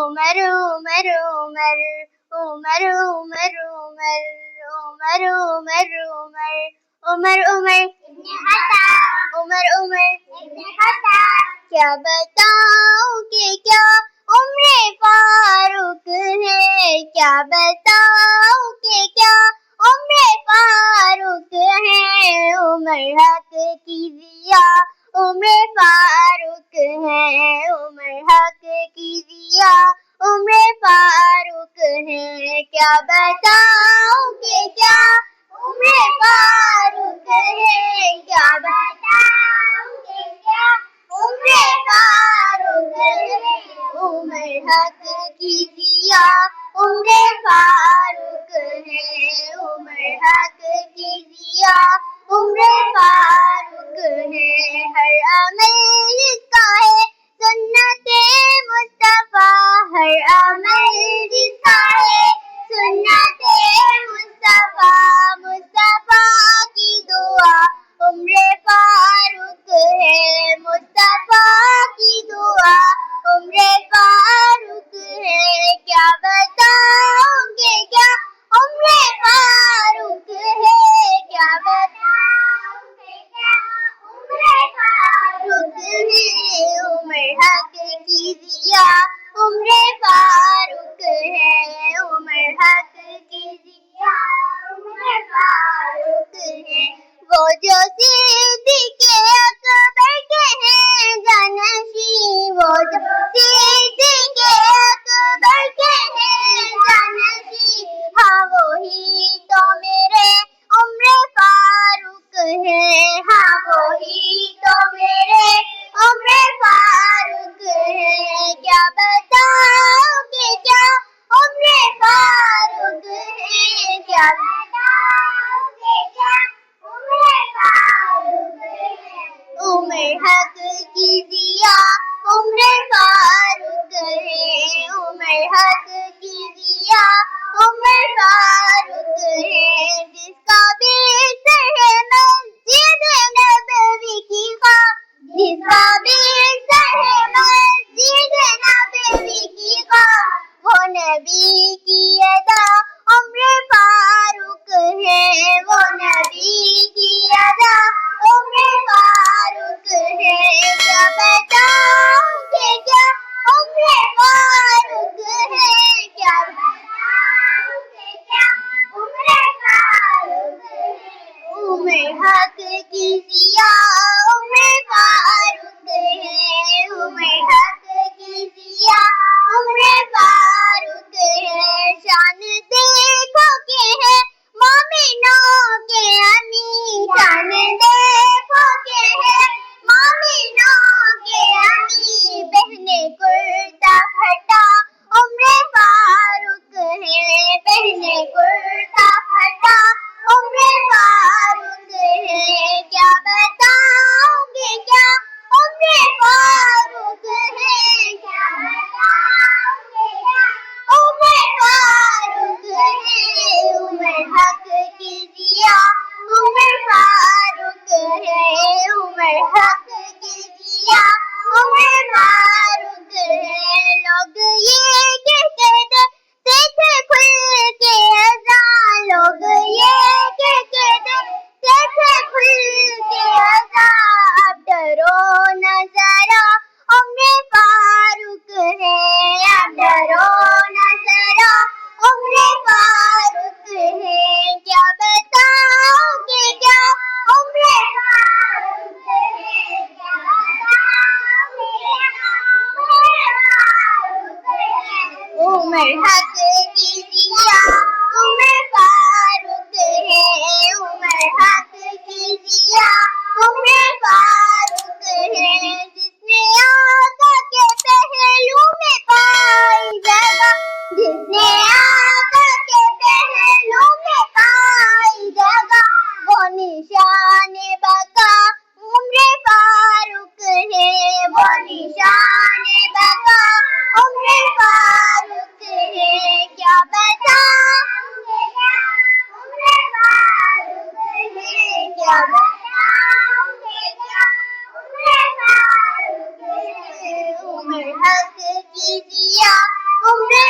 عمر عمر عمر عمر عمر عمر عمر عمر عمر عمر ابن خطاب عمر عمر ابن خطاب کیا بتاؤں کہ کیا عمر فاروق ہے کیا بتاؤں کہ کیا عمر فاروق ہے عمر حق کی ضیاء عمر فاروق ہے عمر حق کی ضیاء عمر فاروق ہے کیا بتاؤں کہ کیا عمر فاروق ہے کیا بتاؤں کہ کیا عمر فاروق ہے عمر حق کی ضیاء عمر فاروق ہے عمر حق کی ضیاء عمر فاروق ہے ہر عمل جس کا ہے سنت مصطفیٰ ہر عمل جس کا ہے سنت مصطفیٰ مصطفیٰ کی دعا عمر فاروق ہے مصطفیٰ کی دعا عمر فاروق ہے کیا بتاؤں کہ کیا عمر فاروق ہے کیا بتاؤں کہ کیا عمر فاروق ہے عمر حق کی ضیاء عمر فاروق ہے عمر حق کی ضیاء عمر فاروق ہے وہ جو صدیق اکبر کے ہیں جانشین وہ جو صدیق اکبر کے ہیں جانشین ہاں وہی تو میرے عمر فاروق ہے ہاں وہی تو میرے عمر فاروق ہے کیا بتاؤں کہ کیا عمر فاروق ہے کیا بتاؤں کہ کیا عمر فاروق ہے عمر حق کی ضیاء عمر فاروق ہے عمر حق کی ضیاء عمر فاروق ہے جس کا بستر ہے مسجد نبوی کی خواہ جس کا بستر ہے مسجد نبوی کی خواہ وہ نبی کی ادا عمر فاروق ہے وہ نبی کی ادا عمر فاروق ہے کیا بتاؤں کہ کیا عمر فاروق ہے کیا بتاؤں کہ کیا عمر فاروق ہے عمر حق کی ضیاء عمر فاروق ہے عمر حق کی ضیاء عمر فاروق ہے شان دیکھو کہ ہے مومنوں کے امین شان دیکھو کہ ہے مومنوں کے امین پہنے کرتا پھٹا عمر فاروق ہے پہنے کرتا پھٹا عمر فاروق ہے کیا بتاؤں کہ کیا عمر فاروق ہے کیا بتاؤں کہ کیا عمر فاروق ہے عمر حق کی ضیاء عمر فاروق ہے عمر حق کی ضیاء عمر فاروق ہے لوگ یہ کہتے تھے کھل کے اذان لوگ یہ کہتے تھے کھل کے اذان اب ڈرو نہ ذرا عمر فاروق ہے اب ڈرو نہ ذرا عمر فاروق ہے کیا بتاؤں کہ کیا عمر فاروق ہے کیا بتاؤں کہ کیا عمر فاروق ہے عمر حق کی ضیاء عمر فاروق ہے عمر حق کی ضیاء عمر فاروق ہے جس نے آقا کے پہلو میں پائی جگہ جس نے آقا کے پہلو میں پائی جگہ وہ نشان بقا عمر فاروق ہے وہ نشان بقا عمر فاروق ہے کیا بتاؤں کہ کیا عمر فاروق ہے کیا بتاؤں کہ کیا عمر فاروق ہے عمر حق کی ضیاء عمر